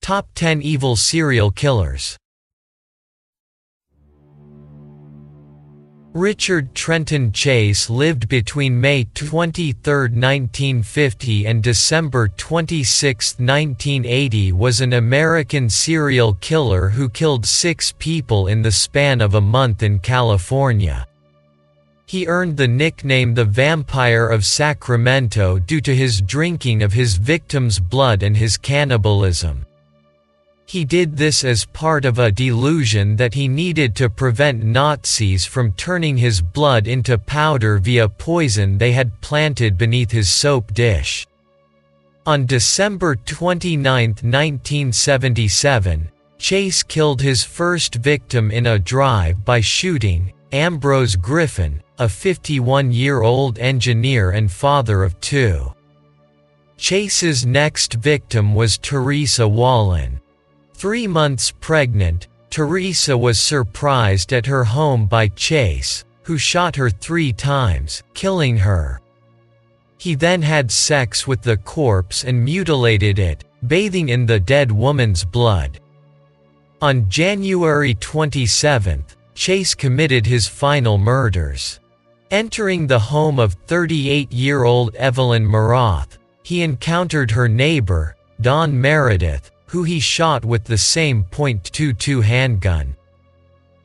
Top 10 Evil Serial Killers. Richard Trenton Chase lived between May 23, 1950 and December 26, 1980. Was an American serial killer who killed 6 people in the span of a month in California. He earned the nickname the Vampire of Sacramento due to his drinking of his victims' blood and his cannibalism. He did this as part of a delusion that he needed to prevent Nazis from turning his blood into powder via poison they had planted beneath his soap dish. On December 29, 1977, Chase killed his first victim in a drive-by shooting, Ambrose Griffin, a 51-year-old engineer and father of 2. Chase's next victim was Teresa Wallin. 3 months pregnant, Teresa was surprised at her home by Chase, who shot her 3 times, killing her. He then had sex with the corpse and mutilated it, bathing in the dead woman's blood. On January 27, Chase committed his final murders. Entering the home of 38-year-old Evelyn Marath, he encountered her neighbor, Dawn Meredith, who he shot with the same .22 handgun.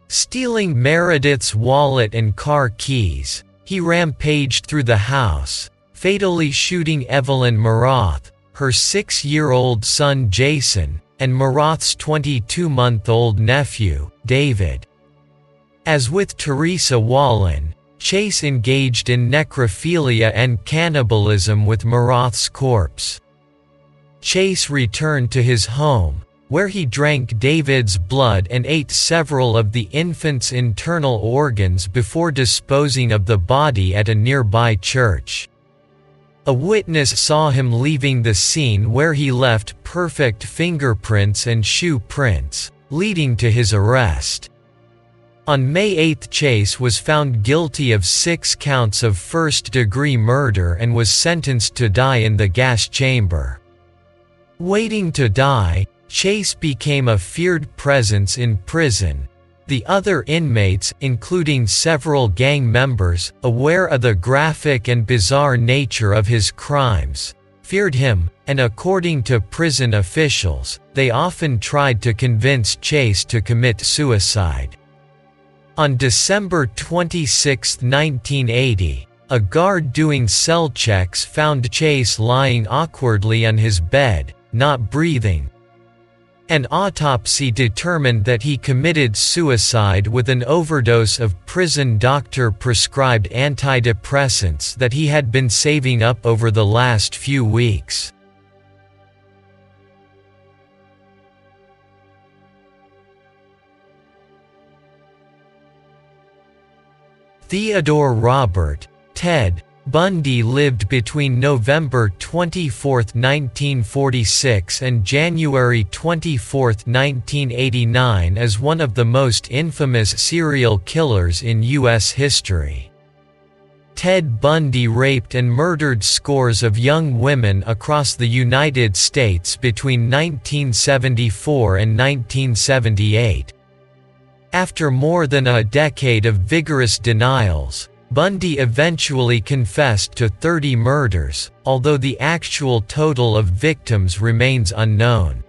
Stealing Meredith's wallet and car keys, he rampaged through the house, fatally shooting Evelyn Marath, her 6-year-old son Jason, and Marath's 22-month-old nephew, David. As with Teresa Wallin, Chase engaged in necrophilia and cannibalism with Marath's corpse. Chase returned to his home, where he drank David's blood and ate several of the infant's internal organs before disposing of the body at a nearby church. A witness saw him leaving the scene where he left perfect fingerprints and shoe prints, leading to his arrest. On May 8, Chase was found guilty of 6 counts of first-degree murder and was sentenced to die in the gas chamber. Waiting to die, Chase became a feared presence in prison. The other inmates, including several gang members, aware of the graphic and bizarre nature of his crimes, feared him, and according to prison officials, they often tried to convince Chase to commit suicide. On December 26, 1980, a guard doing cell checks found Chase lying awkwardly on his bed, not breathing. An autopsy determined that he committed suicide with an overdose of prison doctor-prescribed antidepressants that he had been saving up over the last few weeks. Theodore Robert, Ted Bundy lived between November 24, 1946 and January 24, 1989 as one of the most infamous serial killers in U.S. history. Ted Bundy raped and murdered scores of young women across the United States between 1974 and 1978. After more than a decade of vigorous denials, Bundy eventually confessed to 30 murders, although the actual total of victims remains unknown.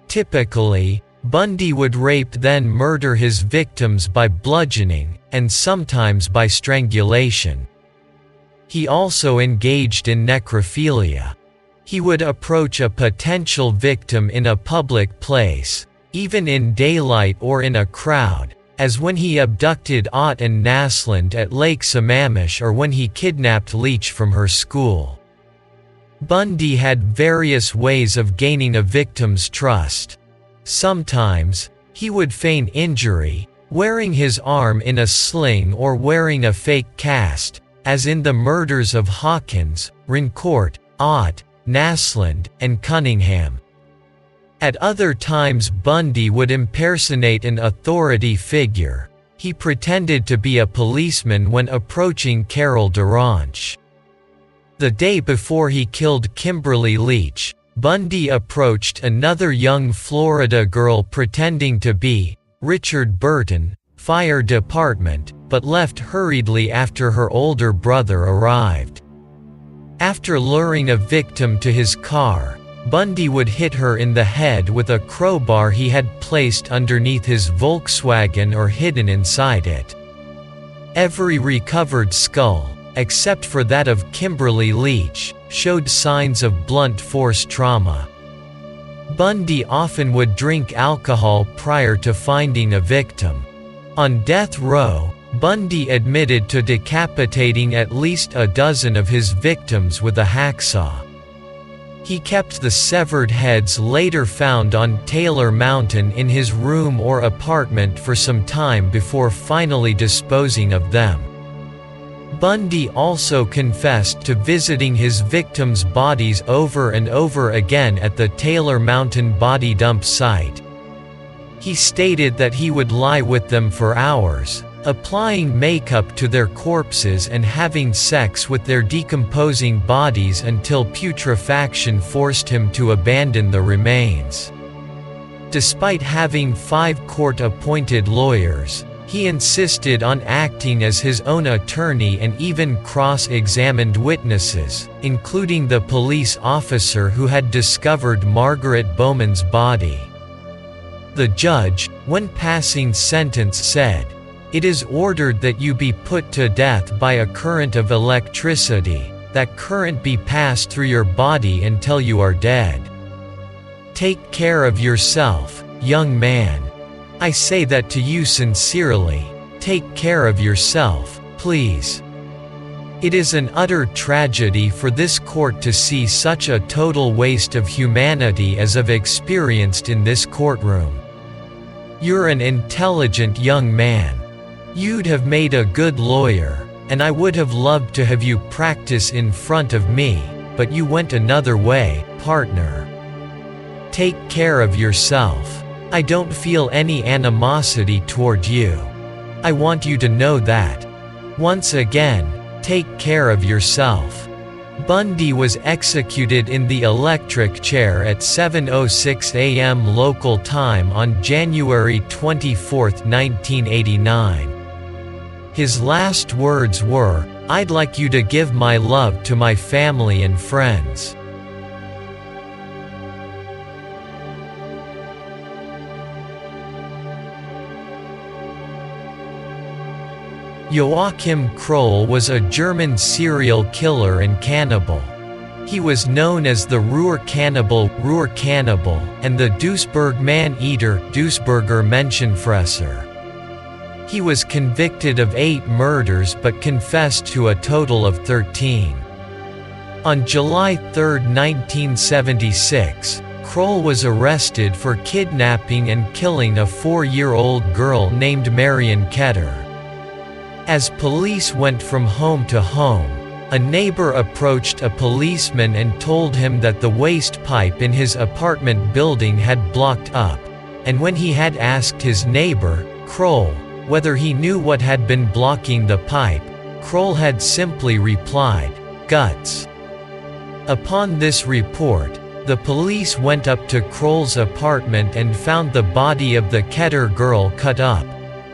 Typically, Bundy would rape then murder his victims by bludgeoning, and sometimes by strangulation. He also engaged in necrophilia. He would approach a potential victim in a public place, even in daylight or in a crowd, as when he abducted Ott and Naslund at Lake Sammamish or when he kidnapped Leach from her school. Bundy had various ways of gaining a victim's trust. Sometimes, he would feign injury, wearing his arm in a sling or wearing a fake cast, as in the murders of Hawkins, Rincourt, Ott, Naslund, and Cunningham. At other times Bundy would impersonate an authority figure. He pretended to be a policeman when approaching Carol Duranche. The day before he killed Kimberly Leach, Bundy approached another young Florida girl pretending to be Richard Burton, fire department, but left hurriedly after her older brother arrived. After luring a victim to his car, Bundy would hit her in the head with a crowbar he had placed underneath his Volkswagen or hidden inside it. Every recovered skull, except for that of Kimberly Leach, showed signs of blunt force trauma. Bundy often would drink alcohol prior to finding a victim. On death row, Bundy admitted to decapitating at least a dozen of his victims with a hacksaw. He kept the severed heads later found on Taylor Mountain in his room or apartment for some time before finally disposing of them. Bundy also confessed to visiting his victims' bodies over and over again at the Taylor Mountain body dump site. He stated that he would lie with them for hours, applying makeup to their corpses and having sex with their decomposing bodies until putrefaction forced him to abandon the remains. Despite having 5 court-appointed lawyers, he insisted on acting as his own attorney and even cross-examined witnesses, including the police officer who had discovered Margaret Bowman's body. The judge, when passing sentence, said, "It is ordered that you be put to death by a current of electricity, that current be passed through your body until you are dead. Take care of yourself, young man. I say that to you sincerely, take care of yourself, please." It is an utter tragedy for this court to see such a total waste of humanity as I've experienced in this courtroom. You're an intelligent young man. You'd have made a good lawyer, and I would have loved to have you practice in front of me, but you went another way, partner. Take care of yourself. I don't feel any animosity toward you. I want you to know that. Once again, take care of yourself. Bundy was executed in the electric chair at 7:06 a.m. local time on January 24, 1989. His last words were, "I'd like you to give my love to my family and friends." Joachim Kroll was a German serial killer and cannibal. He was known as the Ruhr Cannibal, and the Duisburg Man-Eater, Duisburger Menschenfresser. He was convicted of 8 murders but confessed to a total of 13. On July 3, 1976, Kroll was arrested for kidnapping and killing a 4-year-old girl named Marion Ketter. As police went from home to home, a neighbor approached a policeman and told him that the waste pipe in his apartment building had blocked up, and when he had asked his neighbor, Kroll, whether he knew what had been blocking the pipe, Kroll had simply replied, "Guts." Upon this report, the police went up to Kroll's apartment and found the body of the Ketter girl cut up.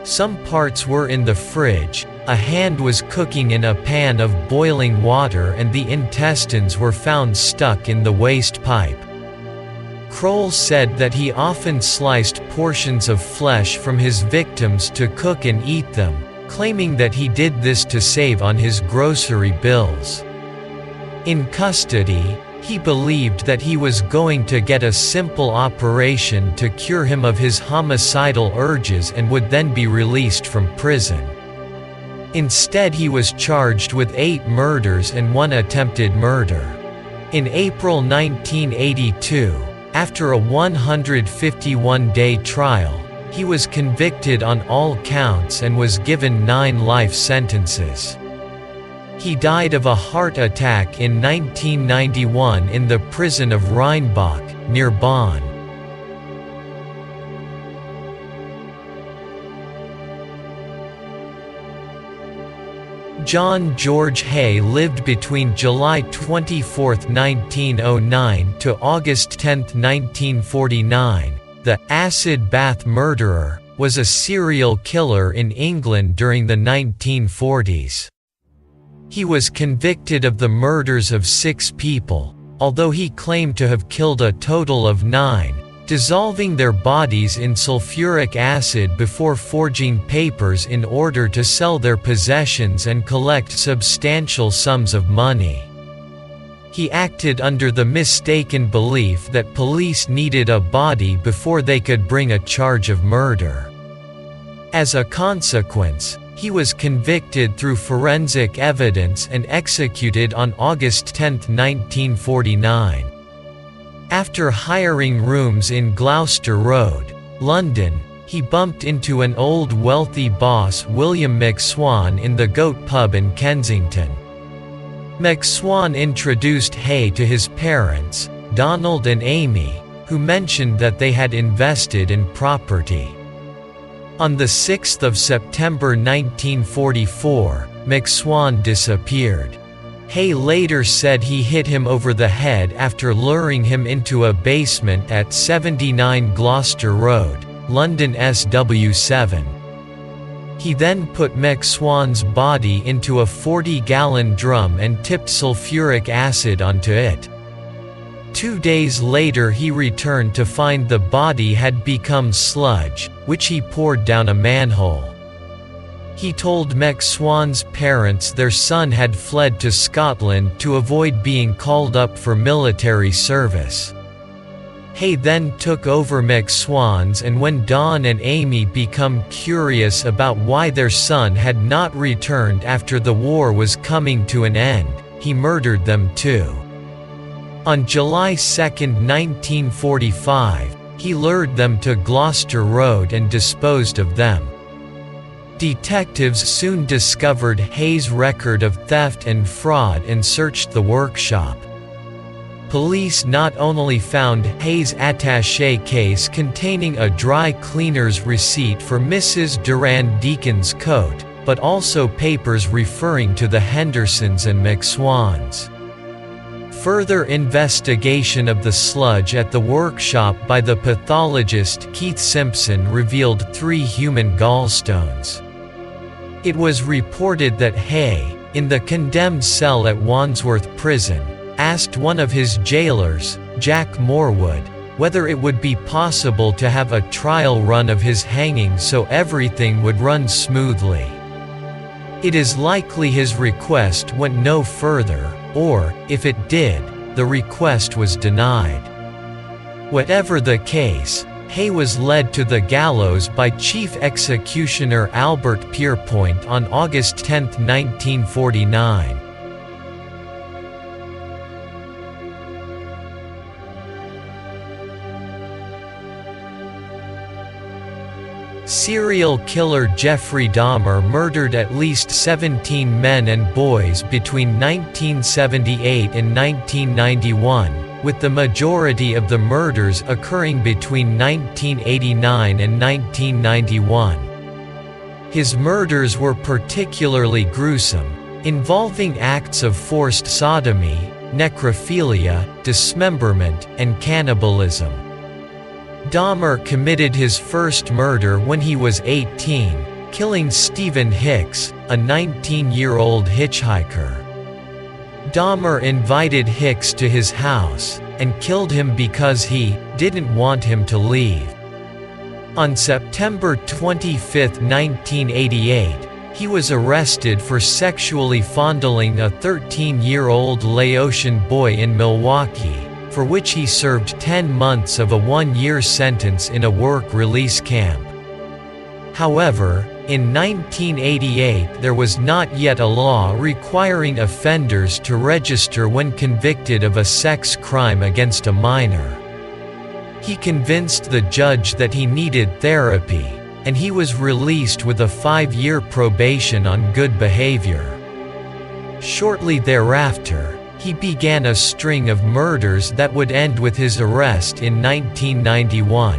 Some parts were in the fridge, a hand was cooking in a pan of boiling water, and the intestines were found stuck in the waste pipe. Kroll said that he often sliced portions of flesh from his victims to cook and eat them, claiming that he did this to save on his grocery bills. In custody, he believed that he was going to get a simple operation to cure him of his homicidal urges and would then be released from prison. Instead, he was charged with 8 murders and 1 attempted murder. In April 1982, after a 151-day trial, he was convicted on all counts and was given 9 life sentences. He died of a heart attack in 1991 in the prison of Rheinbach, near Bonn. John George Hay lived between July 24, 1909 to August 10, 1949. The acid bath murderer was a serial killer in England during the 1940s. He was convicted of the murders of 6 people, although he claimed to have killed a total of 9, dissolving their bodies in sulfuric acid before forging papers in order to sell their possessions and collect substantial sums of money. He acted under the mistaken belief that police needed a body before they could bring a charge of murder. As a consequence, he was convicted through forensic evidence and executed on August 10, 1949. After hiring rooms in Gloucester Road, London, he bumped into an old wealthy boss, William McSwan, in the Goat pub in Kensington. McSwan introduced Hay to his parents, Donald and Amy, who mentioned that they had invested in property. On the 6th of September 1944, McSwan disappeared. Hay later said he hit him over the head after luring him into a basement at 79 Gloucester Road, London SW7. He then put McSwan's body into a 40-gallon drum and tipped sulfuric acid onto it. 2 days later he returned to find the body had become sludge, which he poured down a manhole. He told McSwan's parents their son had fled to Scotland to avoid being called up for military service. Hay then took over McSwan's, and when Don and Amy became curious about why their son had not returned after the war was coming to an end, he murdered them too. On July 2, 1945, he lured them to Gloucester Road and disposed of them. Detectives soon discovered Hay's record of theft and fraud and searched the workshop. Police not only found Hay's attaché case containing a dry cleaner's receipt for Mrs. Durand Deacon's coat, but also papers referring to the Hendersons and McSwans. Further investigation of the sludge at the workshop by the pathologist Keith Simpson revealed 3 human gallstones. It was reported that Hay, in the condemned cell at Wandsworth Prison, asked one of his jailers, Jack Morwood, whether it would be possible to have a trial run of his hanging so everything would run smoothly. It is likely his request went no further, or, if it did, the request was denied. Whatever the case, Hay was led to the gallows by Chief Executioner Albert Pierpoint on August 10, 1949. Serial killer Jeffrey Dahmer murdered at least 17 men and boys between 1978 and 1991, with the majority of the murders occurring between 1989 and 1991. His murders were particularly gruesome, involving acts of forced sodomy, necrophilia, dismemberment, and cannibalism. Dahmer committed his first murder when he was 18, killing Stephen Hicks, a 19-year-old hitchhiker. Dahmer invited Hicks to his house, and killed him because he didn't want him to leave. On September 25, 1988, he was arrested for sexually fondling a 13-year-old Laotian boy in Milwaukee, for which he served 10 months of a 1-year sentence in a work release camp. However, in 1988 there was not yet a law requiring offenders to register when convicted of a sex crime against a minor. He convinced the judge that he needed therapy, and he was released with a 5-year probation on good behavior. Shortly thereafter, he began a string of murders that would end with his arrest in 1991.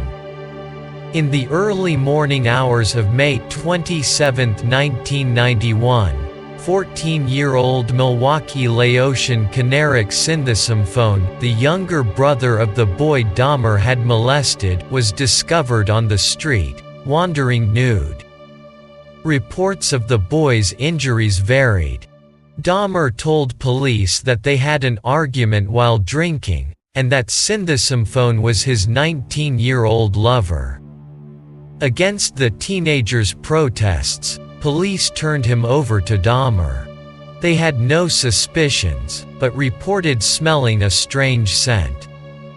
In the early morning hours of May 27, 1991, 14-year-old Milwaukee Laotian Canaric Synthesymphono, the younger brother of the boy Dahmer had molested, was discovered on the street, wandering nude. Reports of the boy's injuries varied. Dahmer told police that they had an argument while drinking, and that Synthesymphono was his 19-year-old lover. Against the teenager's protests, police turned him over to Dahmer. They had no suspicions, but reported smelling a strange scent.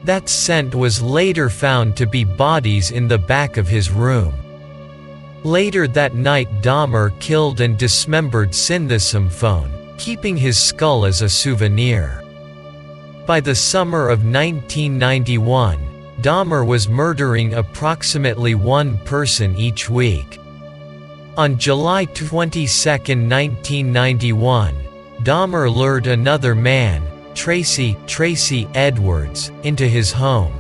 That scent was later found to be bodies in the back of his room. Later that night Dahmer killed and dismembered Synthesymphono, keeping his skull as a souvenir. By the summer of 1991, Dahmer was murdering approximately one person each week. On July 22, 1991, Dahmer lured another man, Tracy Edwards, into his home.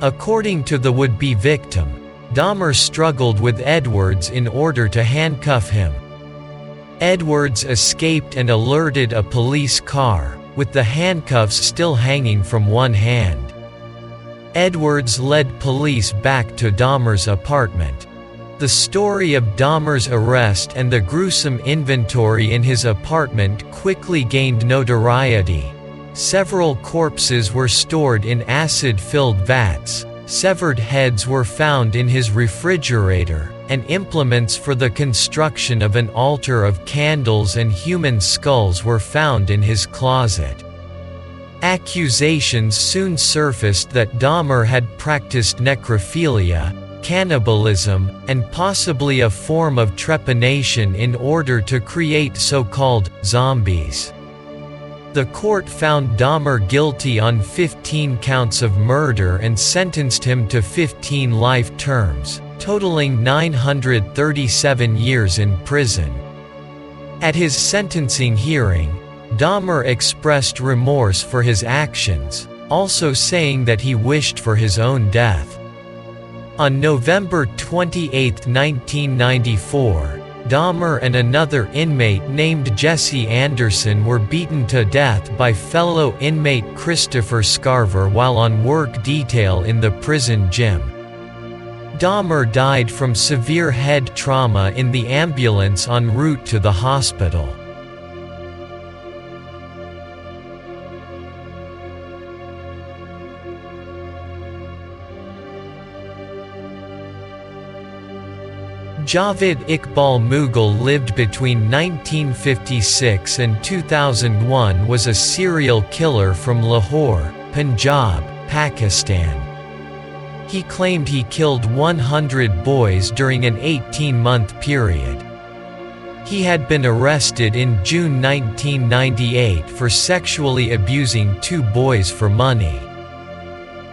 According to the would-be victim, Dahmer struggled with Edwards in order to handcuff him. Edwards escaped and alerted a police car, with the handcuffs still hanging from one hand. Edwards led police back to Dahmer's apartment. The story of Dahmer's arrest and the gruesome inventory in his apartment quickly gained notoriety. Several corpses were stored in acid-filled vats, severed heads were found in his refrigerator, and implements for the construction of an altar of candles and human skulls were found in his closet. Accusations soon surfaced that Dahmer had practiced necrophilia, cannibalism, and possibly a form of trepanation in order to create so-called zombies. The court found Dahmer guilty on 15 counts of murder and sentenced him to 15 life terms, totaling 937 years in prison. At his sentencing hearing, Dahmer expressed remorse for his actions, also saying that he wished for his own death. On November 28, 1994, Dahmer and another inmate named Jesse Anderson were beaten to death by fellow inmate Christopher Scarver while on work detail in the prison gym. Dahmer died from severe head trauma in the ambulance en route to the hospital. Javed Iqbal Mughal lived between 1956 and 2001, was a serial killer from Lahore, Punjab, Pakistan. He claimed he killed 100 boys during an 18-month period. He had been arrested in June 1998 for sexually abusing 2 boys for money.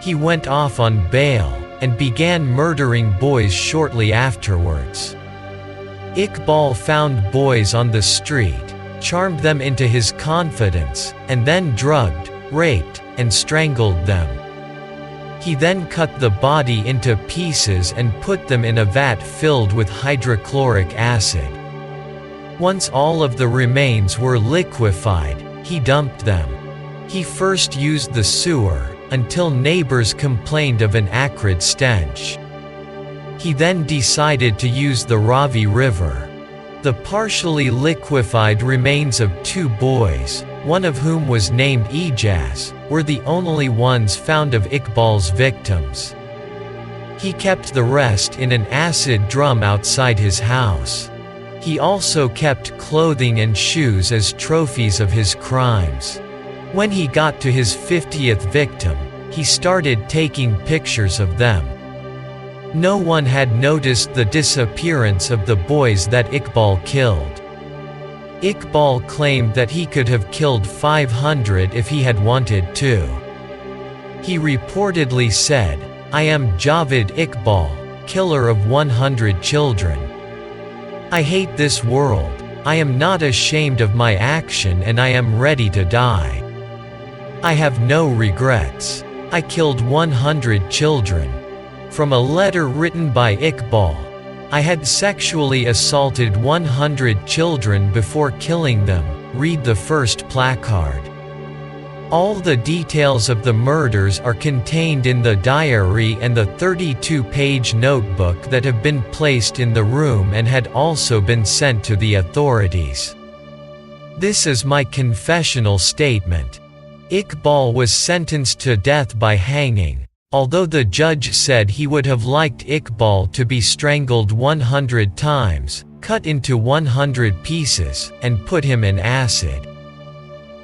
He went off on bail and began murdering boys shortly afterwards. Iqbal found boys on the street, charmed them into his confidence, and then drugged, raped, and strangled them. He then cut the body into pieces and put them in a vat filled with hydrochloric acid. Once all of the remains were liquefied, he dumped them. He first used the sewer, until neighbors complained of an acrid stench. He then decided to use the Ravi River. The partially liquefied remains of 2 boys, one of whom was named Ijaz, were the only ones found of Iqbal's victims. He kept the rest in an acid drum outside his house. He also kept clothing and shoes as trophies of his crimes. When he got to his 50th victim, he started taking pictures of them. No one had noticed the disappearance of the boys that Iqbal killed. Iqbal claimed that he could have killed 500 if he had wanted to. He reportedly said, "I am Javed Iqbal, killer of 100 children. I hate this world, I am not ashamed of my action, and I am ready to die. I have no regrets. I killed 100 children." From a letter written by Iqbal, I had sexually assaulted 100 children before killing them, read the first placard. All the details of the murders are contained in the diary and the 32-page notebook that have been placed in the room and had also been sent to the authorities. This is my confessional statement. Iqbal was sentenced to death by hanging, although the judge said he would have liked Iqbal to be strangled 100 times, cut into 100 pieces, and put him in acid.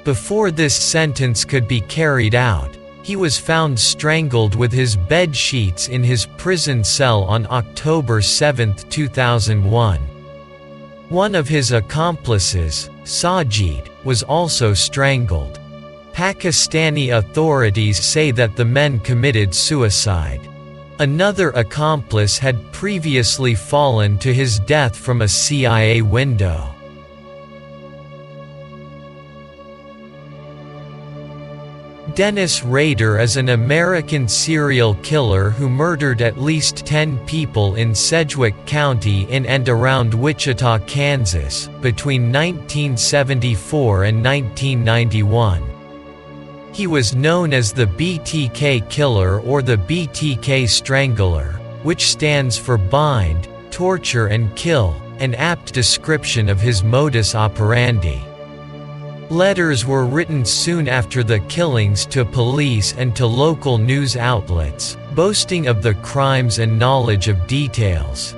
Before this sentence could be carried out, he was found strangled with his bed sheets in his prison cell on October 7, 2001. One of his accomplices, Sajid, was also strangled. Pakistani authorities say that the men committed suicide. Another accomplice had previously fallen to his death from a CIA window. Dennis Rader is an American serial killer who murdered at least 10 people in Sedgwick County in and around Wichita, Kansas, between 1974 and 1991. He was known as the BTK Killer or the BTK Strangler, which stands for Bind, Torture and Kill, an apt description of his modus operandi. Letters were written soon after the killings to police and to local news outlets, boasting of the crimes and knowledge of details.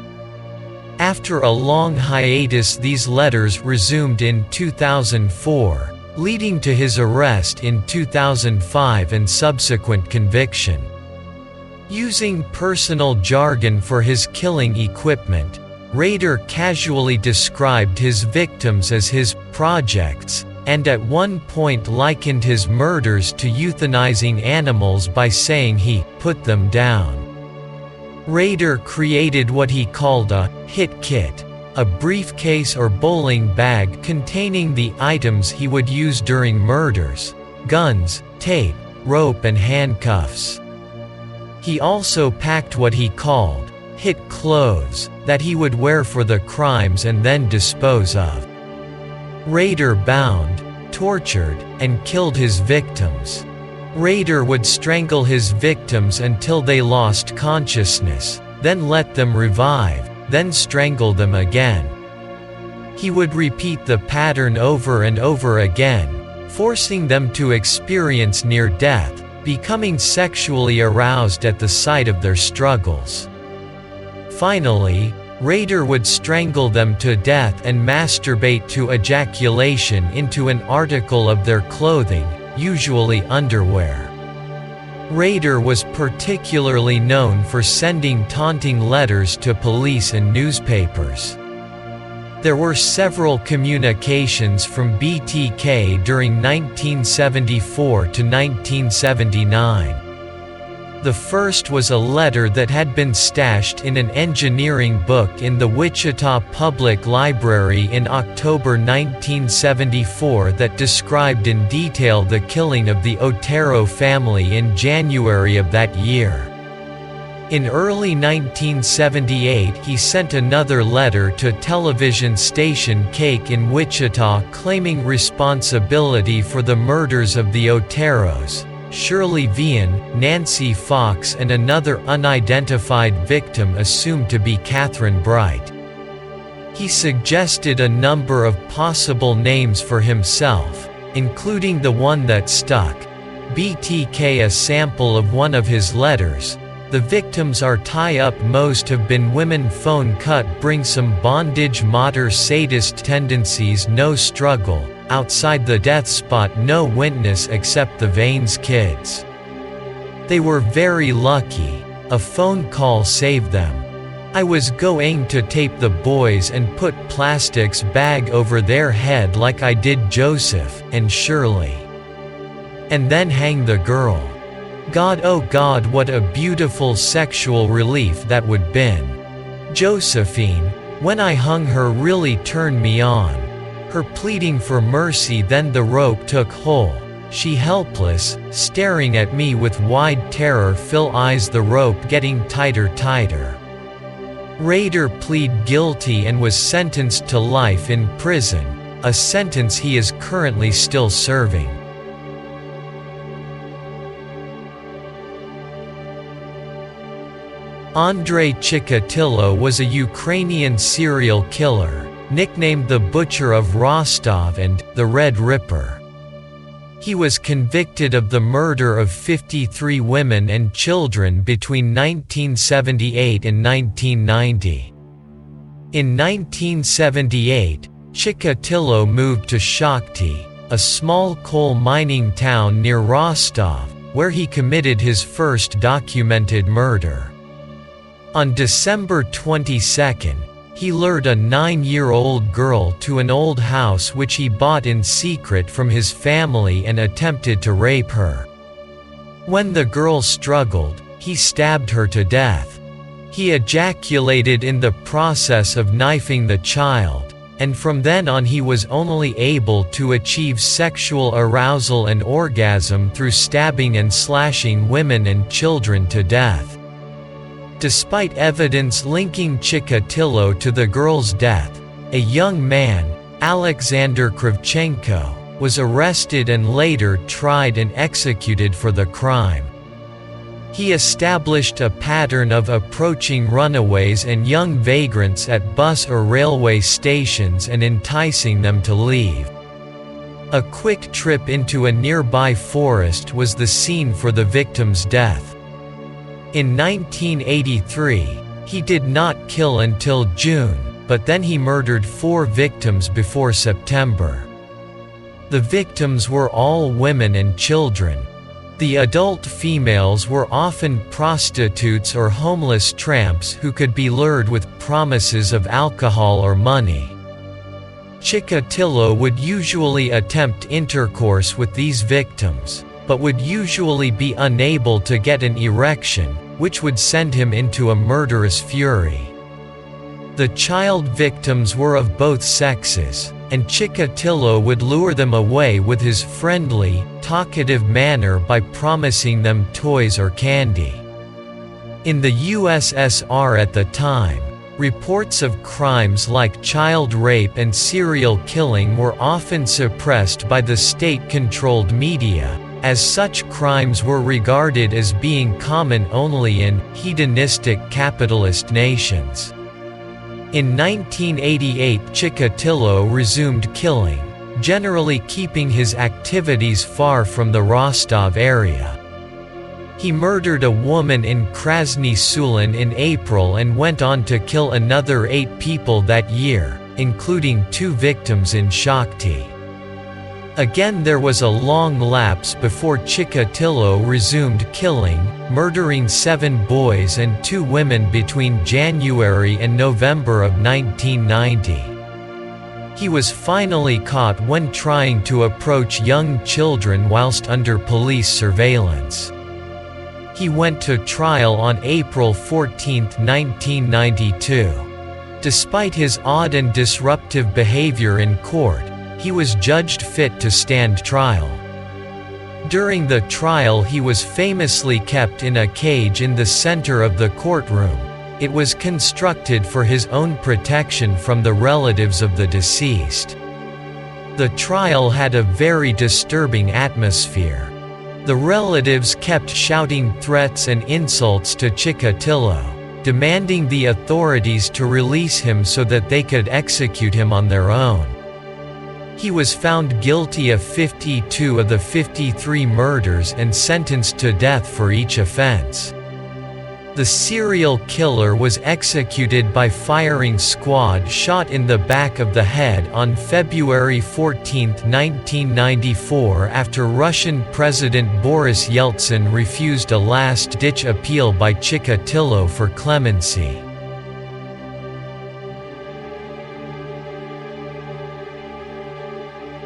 After a long hiatus, these letters resumed in 2004, leading to his arrest in 2005 and subsequent conviction. Using personal jargon for his killing equipment, Rader casually described his victims as his projects, and at one point likened his murders to euthanizing animals by saying he put them down. Rader created what he called a hit kit, a briefcase or bowling bag containing the items he would use during murders: guns, tape, rope and handcuffs. He also packed what he called hit clothes that he would wear for the crimes and then dispose of. Rader bound, tortured, and killed his victims. Rader would strangle his victims until they lost consciousness, then let them revive, then strangle them again. He would repeat the pattern over and over again, forcing them to experience near death, becoming sexually aroused at the sight of their struggles. Finally, Rader would strangle them to death and masturbate to ejaculation into an article of their clothing, usually underwear. Rader was particularly known for sending taunting letters to police and newspapers. There were several communications from BTK during 1974 to 1979. The first was a letter that had been stashed in an engineering book in the Wichita Public Library in October 1974 that described in detail the killing of the Otero family in January of that year. In early 1978 he sent another letter to television station Cake in Wichita claiming responsibility for the murders of the Oteros, Shirley Vian, Nancy Fox and another unidentified victim assumed to be Catherine Bright. He suggested a number of possible names for himself, including the one that stuck. BTK. A sample of one of his letters: the victims are tie up, most have been women, phone cut, bring some bondage, mater, sadist tendencies, no struggle, outside the death spot, no witness except the Vanes kids. They were very lucky, a phone call saved them. I was going to tape the boys and put plastics bag over their head like I did Joseph and Shirley. And then hang the girl. God, oh God, what a beautiful sexual relief that would been. Josephine, when I hung her, really turned me on. Her pleading for mercy, then the rope took hold. She helpless, staring at me with wide terror-filled eyes, the rope getting tighter. Rader pleaded guilty and was sentenced to life in prison, a sentence he is currently still serving. Andrei Chikatilo was a Ukrainian serial killer, nicknamed the Butcher of Rostov and the Red Ripper. He was convicted of the murder of 53 women and children between 1978 and 1990. In 1978, Chikatilo moved to Shakhty, a small coal mining town near Rostov, where he committed his first documented murder. On December 22, he lured a 9-year-old girl to an old house which he bought in secret from his family and attempted to rape her. When the girl struggled, he stabbed her to death. He ejaculated in the process of knifing the child, and from then on he was only able to achieve sexual arousal and orgasm through stabbing and slashing women and children to death. Despite evidence linking Chikatilo to the girl's death, a young man, Alexander Kravchenko, was arrested and later tried and executed for the crime. He established a pattern of approaching runaways and young vagrants at bus or railway stations and enticing them to leave. A quick trip into a nearby forest was the scene for the victim's death. In 1983, he did not kill until June, but then he murdered 4 victims before September. The victims were all women and children. The adult females were often prostitutes or homeless tramps who could be lured with promises of alcohol or money. Chikatilo would usually attempt intercourse with these victims, but would usually be unable to get an erection, which would send him into a murderous fury. The child victims were of both sexes, and Chikatilo would lure them away with his friendly, talkative manner by promising them toys or candy. In the USSR at the time, reports of crimes like child rape and serial killing were often suppressed by the state-controlled media, as such crimes were regarded as being common only in hedonistic capitalist nations. In 1988, Chikatilo resumed killing, generally keeping his activities far from the Rostov area. He murdered a woman in Krasny Sulin in April and went on to kill another 8 people that year, including 2 victims in Shakhty. Again, there was a long lapse before Chikatilo resumed killing, murdering 7 boys and 2 women between January and November of 1990. He was finally caught when trying to approach young children whilst under police surveillance. He went to trial on April 14, 1992. Despite his odd and disruptive behavior in court, he was judged fit to stand trial. During the trial, he was famously kept in a cage in the center of the courtroom. It was constructed for his own protection from the relatives of the deceased. The trial had a very disturbing atmosphere. The relatives kept shouting threats and insults to Chikatilo, demanding the authorities to release him so that they could execute him on their own. He was found guilty of 52 of the 53 murders and sentenced to death for each offense. The serial killer was executed by firing squad shot in the back of the head on February 14, 1994, after Russian President Boris Yeltsin refused a last-ditch appeal by Chikatilo for clemency.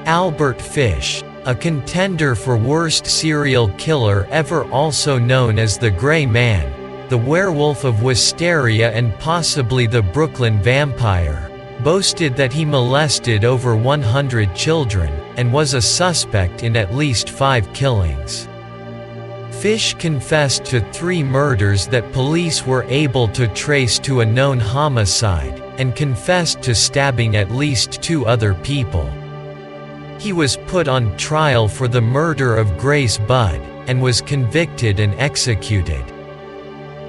Albert Fish, a contender for worst serial killer ever, also known as the Gray Man, the Werewolf of Wisteria and possibly the Brooklyn Vampire, boasted that he molested over 100 children, and was a suspect in at least 5 killings. Fish confessed to 3 murders that police were able to trace to a known homicide, and confessed to stabbing at least 2 other people. He was put on trial for the murder of Grace Budd, and was convicted and executed.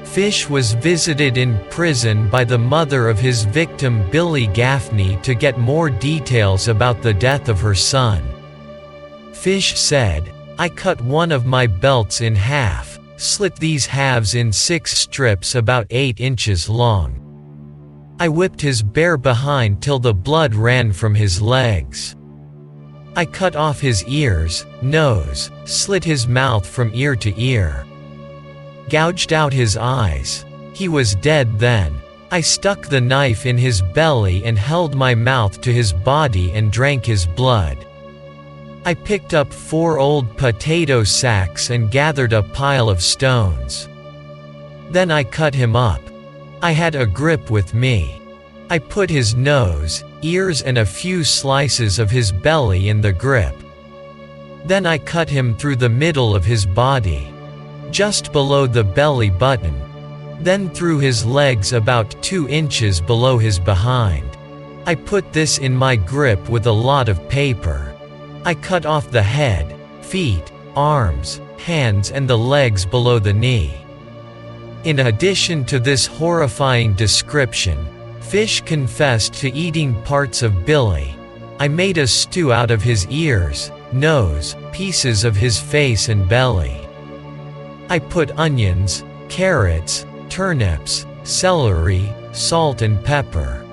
Fish was visited in prison by the mother of his victim Billy Gaffney to get more details about the death of her son. Fish said, "I cut one of my belts in half, slit these halves in 6 strips about 8 inches long. I whipped his bare behind till the blood ran from his legs. I cut off his ears, nose, slit his mouth from ear to ear. Gouged out his eyes. He was dead then. I stuck the knife in his belly and held my mouth to his body and drank his blood. I picked up 4 old potato sacks and gathered a pile of stones. Then I cut him up. I had a grip with me. I put his nose, ears and a few slices of his belly in the grip. Then I cut him through the middle of his body, just below the belly button, then through his legs about 2 inches below his behind. I put this in my grip with a lot of paper. I cut off the head, feet, arms, hands and the legs below the knee." In addition to this horrifying description, Fish confessed to eating parts of Billy. "I made a stew out of his ears, nose, pieces of his face and belly. I put onions, carrots, turnips, celery, salt and pepper.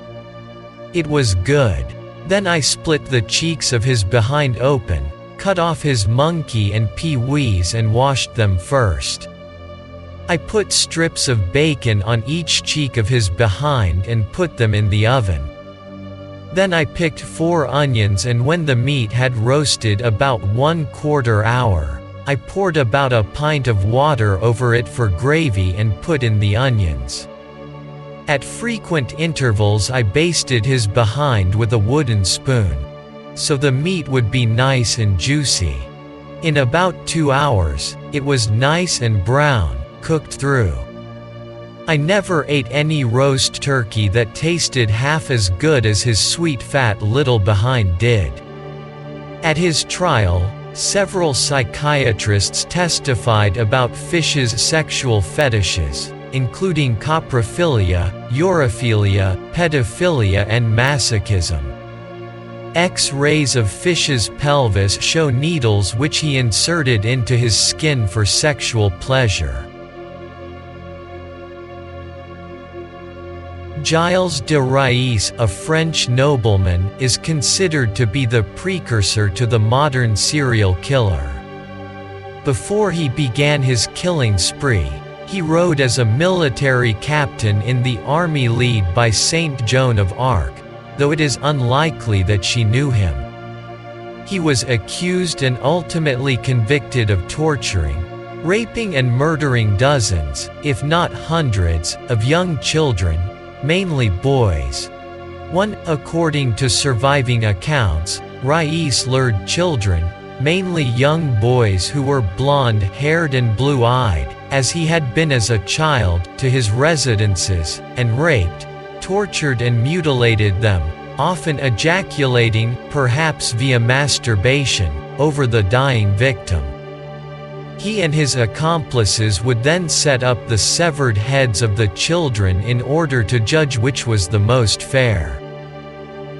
It was good. Then I split the cheeks of his behind open, cut off his monkey and pee-wees and washed them first. I put strips of bacon on each cheek of his behind and put them in the oven. Then I picked 4 onions and when the meat had roasted about 1/4 hour, I poured about a pint of water over it for gravy and put in the onions. At frequent intervals I basted his behind with a wooden spoon, so the meat would be nice and juicy. In about 2 hours, it was nice and brown, cooked through. I never ate any roast turkey that tasted half as good as his sweet fat little behind did." At his trial, several psychiatrists testified about Fish's sexual fetishes, including coprophilia, urophilia, pedophilia and masochism. X-rays of Fish's pelvis show needles which he inserted into his skin for sexual pleasure. Gilles de Rais, a French nobleman, is considered to be the precursor to the modern serial killer. Before he began his killing spree, he rode as a military captain in the army led by Saint Joan of Arc, though it is unlikely that she knew him. He was accused and ultimately convicted of torturing, raping and murdering dozens, if not hundreds, of young children, mainly boys. According to surviving accounts, Rais lured children, mainly young boys who were blonde-haired and blue-eyed, as he had been as a child, to his residences, and raped, tortured and mutilated them, often ejaculating, perhaps via masturbation, over the dying victim. He and his accomplices would then set up the severed heads of the children in order to judge which was the most fair.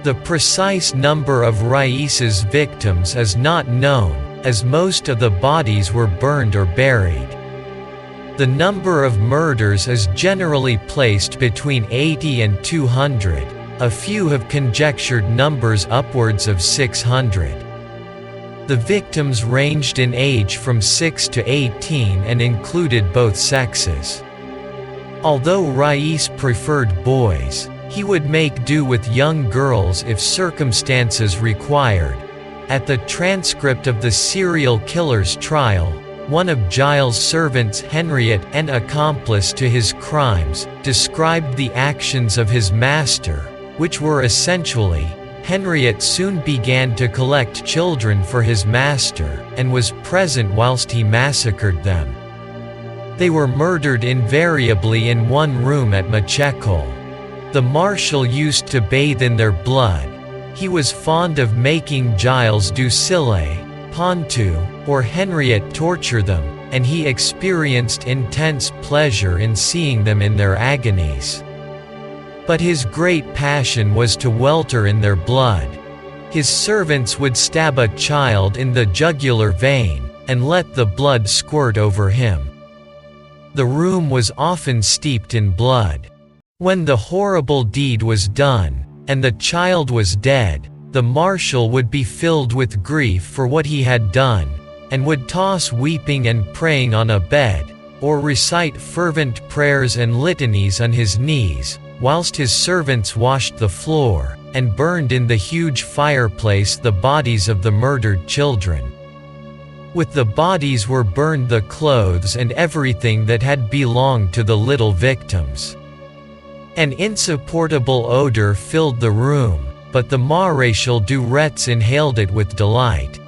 The precise number of Rais's victims is not known, as most of the bodies were burned or buried. The number of murders is generally placed between 80 and 200, a few have conjectured numbers upwards of 600. The victims ranged in age from 6 to 18 and included both sexes. Although Rais preferred boys, he would make do with young girls if circumstances required. At the transcript of the serial killer's trial, one of Gilles' servants, Henriette, an accomplice to his crimes, described the actions of his master, which were essentially, Henriette soon began to collect children for his master, and was present whilst he massacred them. They were murdered invariably in one room at Machekol. The marshal used to bathe in their blood. He was fond of making Giles Drusilla, Pontu, or Henriette torture them, and he experienced intense pleasure in seeing them in their agonies. But his great passion was to welter in their blood. His servants would stab a child in the jugular vein, and let the blood squirt over him. The room was often steeped in blood. When the horrible deed was done, and the child was dead, the marshal would be filled with grief for what he had done, and would toss weeping and praying on a bed, or recite fervent prayers and litanies on his knees, whilst his servants washed the floor, and burned in the huge fireplace the bodies of the murdered children. With the bodies were burned the clothes and everything that had belonged to the little victims. An insupportable odor filled the room, but the Maréchal du Retz inhaled it with delight.